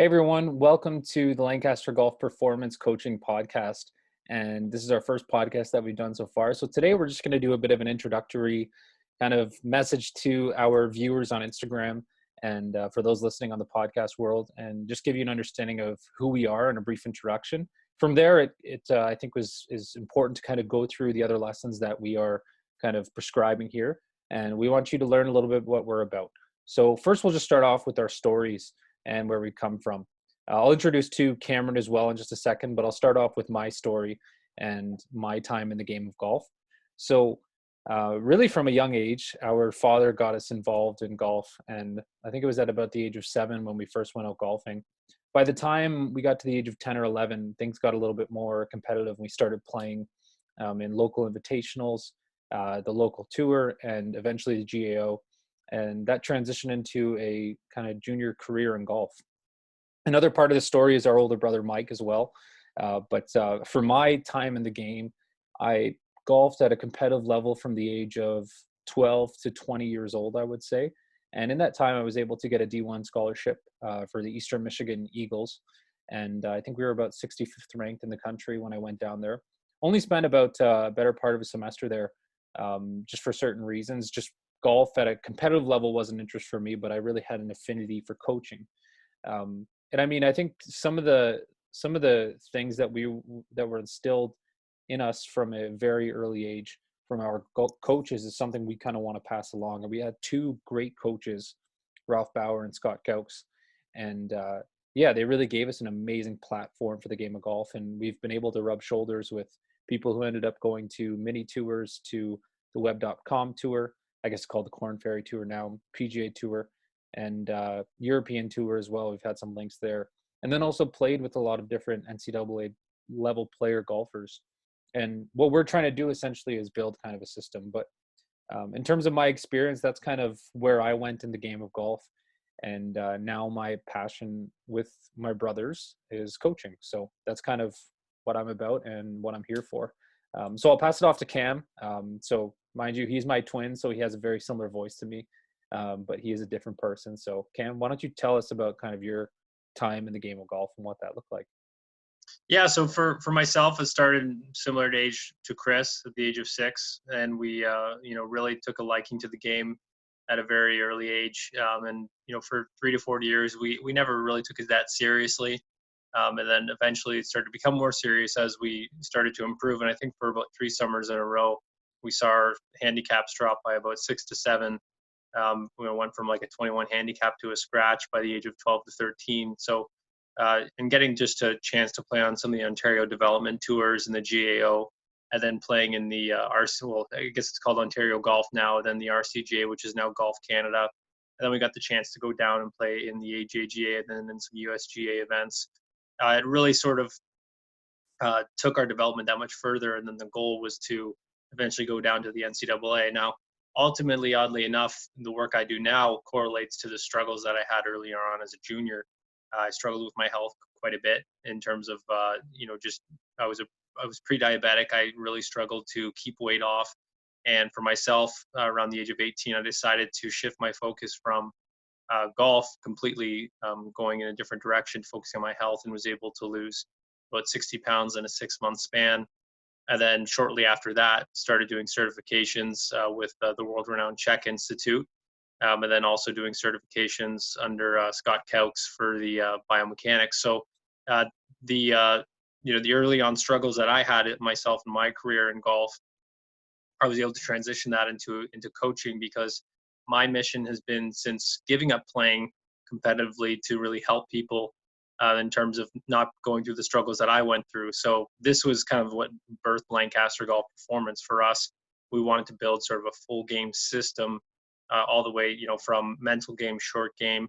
Hey everyone, welcome to the Lancaster Golf Performance Coaching Podcast. And this is our first podcast that we've done so far. So today we're just going to do a bit of an introductory kind of message to our viewers on Instagram and for those listening on the podcast world, and just give you an understanding of who we are and a brief introduction. From there, I think is important to kind of go through the other lessons that we are kind of prescribing here. And we want you to learn a little bit what we're about. So first, we'll just start off with our stories and where we come from. I'll introduce to Cameron as well in just a second, but I'll start off with my story and my time in the game of golf. So really from a young age, our father got us involved in golf. And I think it was at about the age of 7 when we first went out golfing. By the time we got to the age of 10 or 11, things got a little bit more competitive. We started playing in local invitationals, the local tour, and eventually the GAO. And that transitioned into a kind of junior career in golf. Another part of the story is our older brother, Mike, as well. But for my time in the game, I golfed at a competitive level from the age of 12 to 20 years old, I would say. And in that time, I was able to get a D1 scholarship for the Eastern Michigan Eagles. And I think we were about 65th ranked in the country when I went down there. Only spent about a better part of a semester there just for certain reasons. Just golf at a competitive level was an interest for me, but I really had an affinity for coaching. And I mean, I think some of the things that were instilled in us from a very early age from our coaches is something we kind of want to pass along. And we had two great coaches, Ralph Bauer and Scott Gauks. And yeah, they really gave us an amazing platform for the game of golf. And we've been able to rub shoulders with people who ended up going to mini tours, to the web.com tour, I guess it's called the Corn Ferry Tour now, PGA Tour, and European Tour as well. We've had some links there. And then also played with a lot of different NCAA level player golfers. And what we're trying to do essentially is build kind of a system. But in terms of my experience, that's kind of where I went in the game of golf. And now my passion with my brothers is coaching. So that's kind of what I'm about and what I'm here for. So I'll pass it off to Cam. So mind you, he's my twin, so he has a very similar voice to me, but he is a different person. So Cam, why don't you tell us about kind of your time in the game of golf and what that looked like? Yeah, so for myself, it started similar to age to Chris at the age of 6, and we really took a liking to the game at a very early age. And for 3 to 4 years, we never really took it that seriously. And then eventually it started to become more serious as we started to improve. And I think for about 3 summers in a row, we saw our handicaps drop by about 6 to 7. We went from like a 21 handicap to a scratch by the age of 12 to 13. So, and getting just a chance to play on some of the Ontario development tours and the GAO, and then playing in the I guess it's called Ontario Golf now, then the RCGA, which is now Golf Canada. And then we got the chance to go down and play in the AJGA and then in some USGA events. It really sort of took our development that much further. And then the goal was to eventually go down to the NCAA. Now, ultimately, oddly enough, the work I do now correlates to the struggles that I had earlier on as a junior. I struggled with my health quite a bit in terms of, I was pre-diabetic. I really struggled to keep weight off. And for myself, around the age of 18, I decided to shift my focus from golf completely, going in a different direction, focusing on my health, and was able to lose about 60 pounds in a 6-month span. And then shortly after that, started doing certifications with the world-renowned Czech Institute, and then also doing certifications under Scott Gauks for the biomechanics. So the early on struggles that I had myself in my career in golf, I was able to transition that into coaching, because my mission has been, since giving up playing competitively, to really help people in terms of not going through the struggles that I went through. So this was kind of what birthed Lancaster Golf Performance for us. We wanted to build sort of a full game system, all the way, from mental game, short game,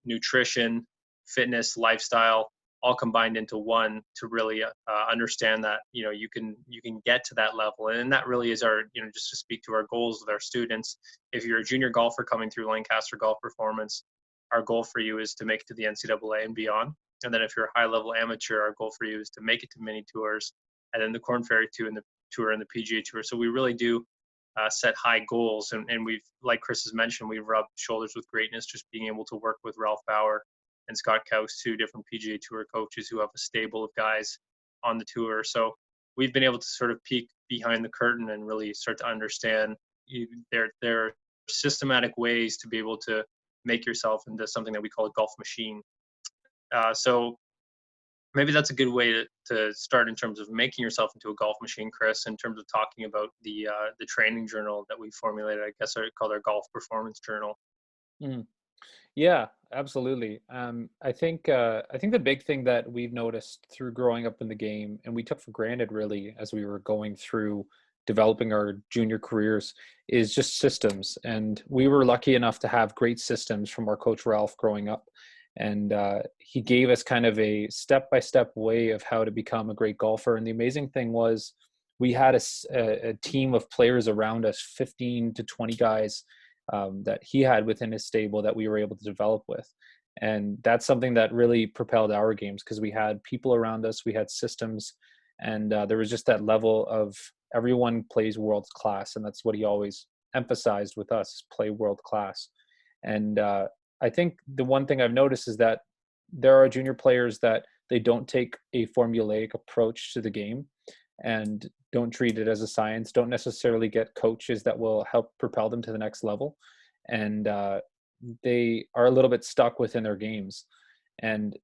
nutrition, fitness, lifestyle, all combined into one, to really understand that you can get to that level. And that really is our, just to speak to our goals with our students. If you're a junior golfer coming through Lancaster Golf Performance, our goal for you is to make it to the NCAA and beyond. And then if you're a high level amateur, our goal for you is to make it to mini tours, and then the Corn Ferry Tour and the PGA Tour. So we really do set high goals, and we've, like Chris has mentioned, we've rubbed shoulders with greatness, just being able to work with Ralph Bauer and Scott Kaus, two different PGA Tour coaches who have a stable of guys on the tour. So we've been able to sort of peek behind the curtain and really start to understand their systematic ways to be able to make yourself into something that we call a golf machine. So maybe that's a good way to start in terms of making yourself into a golf machine, Chris, in terms of talking about the training journal that we formulated, I guess called our Golf Performance Journal. Mm. Yeah, absolutely. I think the big thing that we've noticed through growing up in the game, and we took for granted really as we were going through developing our junior careers, is just systems. And we were lucky enough to have great systems from our coach Ralph growing up. And he gave us kind of a step-by-step way of how to become a great golfer. And the amazing thing was we had a team of players around us, 15 to 20 guys that he had within his stable that we were able to develop with. And that's something that really propelled our games because we had people around us, we had systems, and there was just that level of everyone plays world class. And that's what he always emphasized with us, play world class. And I think the one thing I've noticed is that there are junior players that they don't take a formulaic approach to the game and don't treat it as a science, don't necessarily get coaches that will help propel them to the next level. And they are a little bit stuck within their games. And,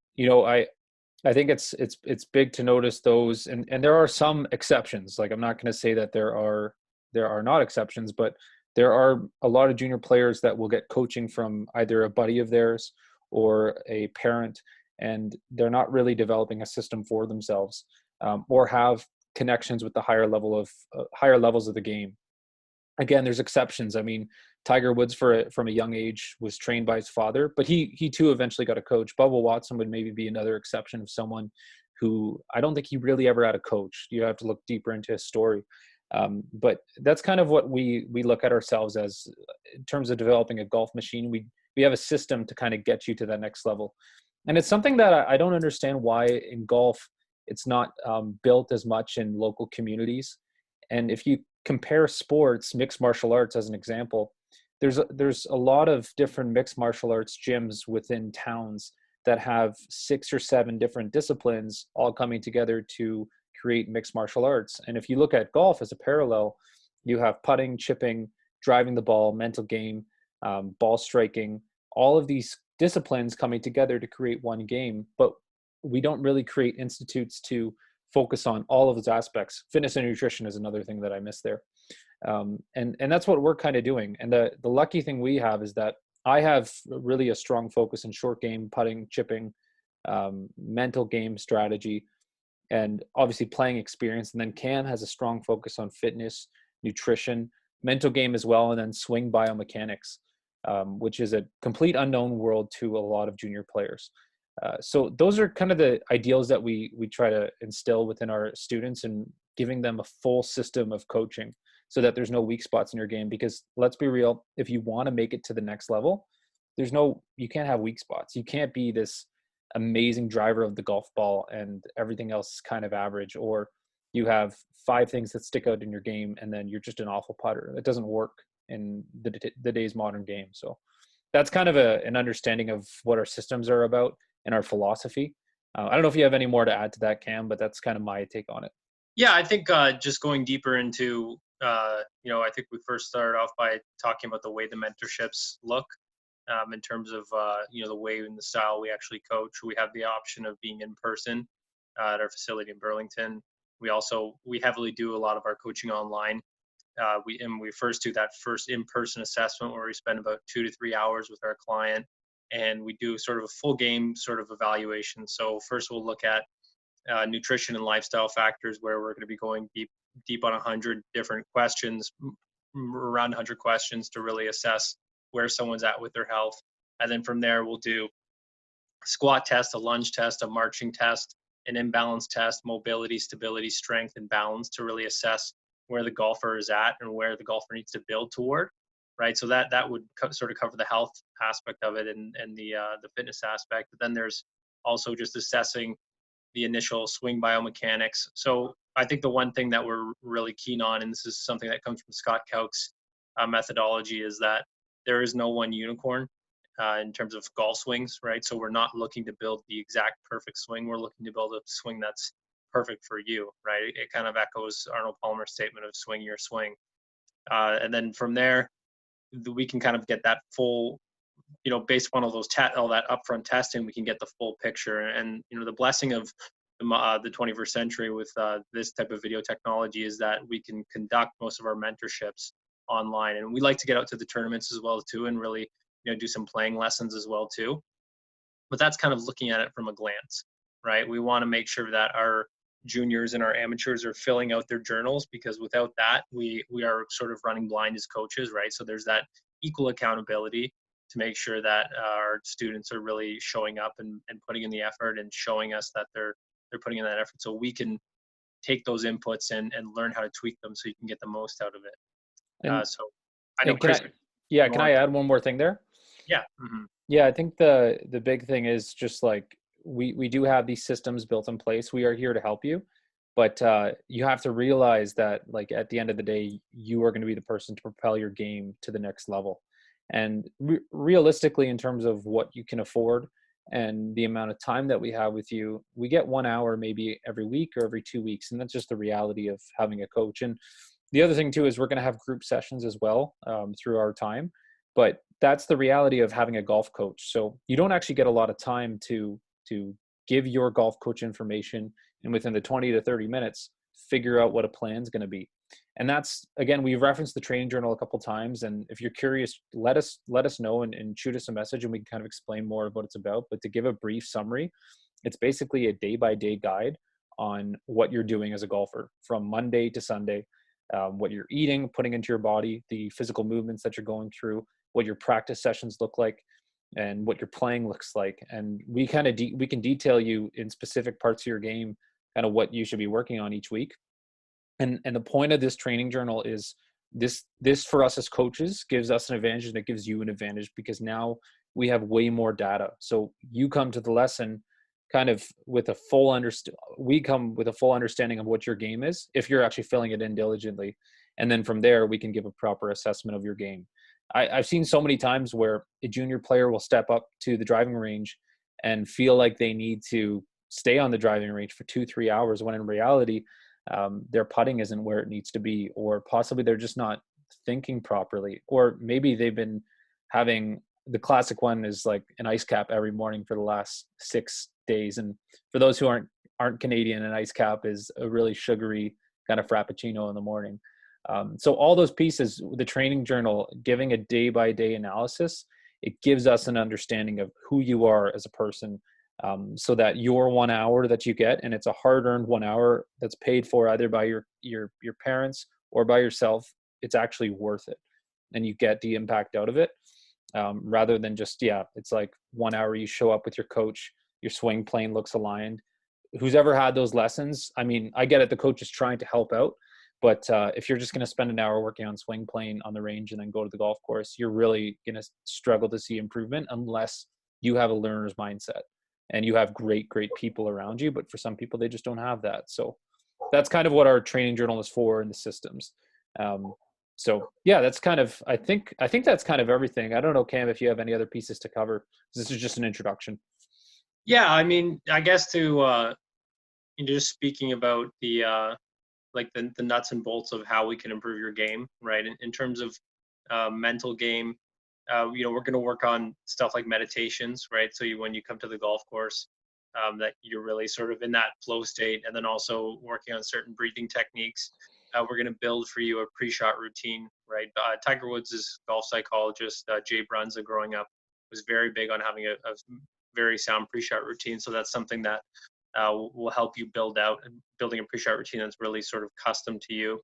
I think it's big to notice those, and there are some exceptions. Like, I'm not going to say that there are not exceptions, but there are a lot of junior players that will get coaching from either a buddy of theirs or a parent, and they're not really developing a system for themselves, or have connections with the higher levels of the game. Again, there's exceptions. I mean, Tiger Woods from a young age was trained by his father, but he too eventually got a coach. Bubba Watson would maybe be another exception of someone who I don't think he really ever had a coach. You have to look deeper into his story. But that's kind of what we look at ourselves as in terms of developing a golf machine. We have a system to kind of get you to that next level. And it's something that I don't understand why in golf it's not built as much in local communities. And if you compare sports, mixed martial arts as an example, there's a lot of different mixed martial arts gyms within towns that have 6 or 7 different disciplines all coming together to create mixed martial arts. And if you look at golf as a parallel, you have putting, chipping, driving the ball, mental game, ball striking, all of these disciplines coming together to create one game. But we don't really create institutes to focus on all of those aspects. Fitness and nutrition is another thing that I missed there. And that's what we're kind of doing. And the lucky thing we have is that I have really a strong focus in short game, putting, chipping, mental game strategy, and obviously playing experience. And then Cam has a strong focus on fitness, nutrition, mental game as well, and then swing biomechanics, which is a complete unknown world to a lot of junior players. So those are kind of the ideals that we try to instill within our students, and giving them a full system of coaching so that there's no weak spots in your game. Because let's be real, if you want to make it to the next level, you can't have weak spots. You can't be this amazing driver of the golf ball and everything else is kind of average, or you have 5 things that stick out in your game and then you're just an awful putter. That doesn't work in the day's modern game. So that's kind of an understanding of what our systems are about and our philosophy. I don't know if you have any more to add to that, Cam, but that's kind of my take on it. Yeah, I think just going deeper into, I think we first started off by talking about the way the mentorships look, in terms of, the way and the style we actually coach. We have the option of being in person at our facility in Burlington. We heavily do a lot of our coaching online. We first do that first in-person assessment where we spend about 2 to 3 hours with our client, and we do sort of a full game sort of evaluation. So first we'll look at nutrition and lifestyle factors, where we're going to be going deep on 100 different questions, around 100 questions, to really assess where someone's at with their health. And then from there, we'll do a squat test, a lunge test, a marching test, an imbalance test, mobility, stability, strength, and balance, to really assess where the golfer is at and where the golfer needs to build toward, right? So that would sort of cover the health aspect of it and the fitness aspect. But then there's also just assessing the initial swing biomechanics. So I think the one thing that we're really keen on, and this is something that comes from Scott Kauk's methodology, is that there is no one unicorn. in terms of golf swings, right? So we're not looking to build the exact perfect swing. We're looking to build a swing that's perfect for you, right? It kind of echoes Arnold Palmer's statement of swing your swing. And then from there, we can kind of get that full, based on all that upfront testing, we can get the full picture. And the blessing of the 21st century with this type of video technology is that we can conduct most of our mentorships online, and we like to get out to the tournaments as well too, and really do some playing lessons as well too. But that's kind of looking at it from a glance, right? We want to make sure that our juniors and our amateurs are filling out their journals, because without that, we are sort of running blind as coaches, right? So there's that equal accountability to make sure that our students are really showing up and putting in the effort and showing us that they're putting in that effort, so we can take those inputs and learn how to tweak them so you can get the most out of it. And, So I know, and Chris. can I add one more thing there? Yeah. Mm-hmm. Yeah, I think the big thing is just like we do have these systems built in place. We are here to help you, but you have to realize that like at the end of the day, you are going to be the person to propel your game to the next level. And realistically, in terms of what you can afford and the amount of time that we have with you, we get 1 hour maybe every week or every 2 weeks, and that's just the reality of having a coach. And the other thing too is we're going to have group sessions as well through our time. But that's the reality of having a golf coach. So you don't actually get a lot of time to give your golf coach information, and within the 20 to 30 minutes, figure out what a plan is going to be. And that's, again, we've referenced the training journal a couple times. And if you're curious, let us know and shoot us a message, and we can kind of explain more of what it's about. But to give a brief summary, it's basically a day-by-day guide on what you're doing as a golfer from Monday to Sunday, what you're eating, putting into your body, the physical movements that you're going through, what your practice sessions look like, and what your playing looks like. And we kind of we can detail you in specific parts of your game, kind of what you should be working on each week. And the point of this training journal is this for us as coaches gives us an advantage, and it gives you an advantage, because now we have way more data. So you come to the lesson kind of with a full we come with a full understanding of what your game is, if you're actually filling it in diligently. And then from there, we can give a proper assessment of your game. I've seen so many times where a junior player will step up to the driving range and feel like they need to stay on the driving range for 2-3 hours, when in reality, their putting isn't where it needs to be, or possibly they're just not thinking properly, or maybe they've been having, the classic one is like an ice cap every morning for the last 6 days. And for those who aren't Canadian, an ice cap is a really sugary kind of frappuccino in the morning. So all those pieces, the training journal, giving a day-by-day analysis, it gives us an understanding of who you are as a person, so that your 1 hour that you get, and it's a hard-earned 1 hour that's paid for either by your parents or by yourself, it's actually worth it, and you get the impact out of it, rather than just, it's like 1 hour you show up with your coach, your swing plane looks aligned. Who's ever had those lessons? I mean, I get it, the coach is trying to help out, but if you're just going to spend an hour working on swing plane on the range and then go to the golf course, you're really going to struggle to see improvement unless you have a learner's mindset and you have great people around you. But for some people, they just don't have that. So that's kind of what our training journal is for in the systems. So yeah, that's kind of, I think that's kind of everything. I don't know, Cam, if you have any other pieces to cover. This is just an introduction. Yeah, I mean, I guess to just speaking about the like the nuts and bolts of how we can improve your game, right? In terms of mental game, we're going to work on stuff like meditations, right? So when you come to the golf course, that you're really sort of in that flow state, and then also working on certain breathing techniques. We're going to build for you a pre-shot routine, right? Tiger Woods' golf psychologist, Jay Brunza, growing up, was very big on having a very sound pre-shot routine. So that's something that will help you building a pre-shot routine that's really sort of custom to you.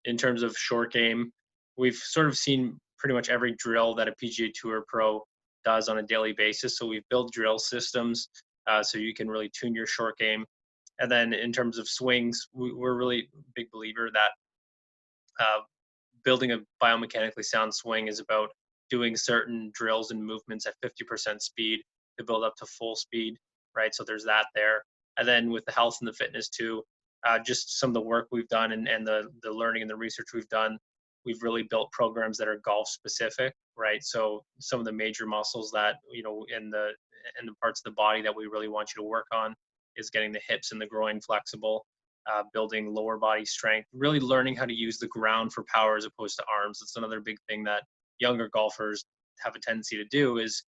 In terms of short game, we've sort of seen pretty much every drill that a PGA Tour pro does on a daily basis. So we've built drill systems so you can really tune your short game. And then in terms of swings, we're really a big believer that building a biomechanically sound swing is about doing certain drills and movements at 50% speed to build up to full speed, right? So there's that there. And then with the health and the fitness too, just some of the work we've done and the learning and the research we've done, we've really built programs that are golf specific, right? So some of the major muscles that, in the parts of the body that we really want you to work on is getting the hips and the groin flexible, building lower body strength, really learning how to use the ground for power as opposed to arms. That's another big thing that younger golfers have a tendency to do, is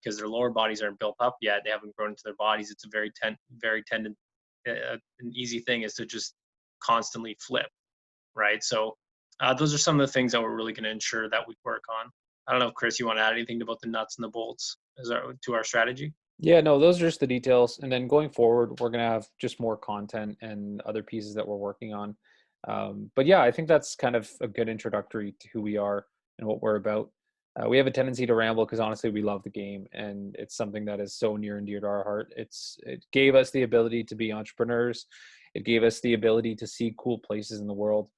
because their lower bodies aren't built up yet, they haven't grown into their bodies. It's a an easy thing is to just constantly flip, right? So those are some of the things that we're really going to ensure that we work on. I don't know if Chris, you want to add anything about the nuts and the bolts to our strategy? Yeah, no, those are just the details. And then going forward, we're going to have just more content and other pieces that we're working on. But yeah, I think that's kind of a good introductory to who we are and what we're about. We have a tendency to ramble because honestly, we love the game, and it's something that is so near and dear to our heart. It gave us the ability to be entrepreneurs. It gave us the ability to see cool places in the world.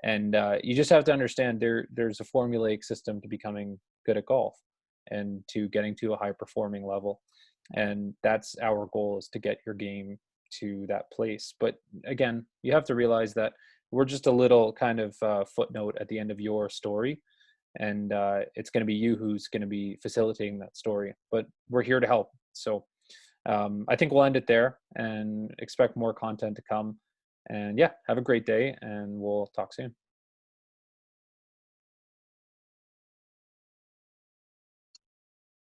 And you just have to understand there's a formulaic system to becoming good at golf and to getting to a high performing level. And that's our goal, is to get your game to that place. But again, you have to realize that we're just a little kind of footnote at the end of your story, and it's going to be you who's going to be facilitating that story, but we're here to help. So I think we'll end it there and expect more content to come. And yeah, have a great day, and we'll talk soon.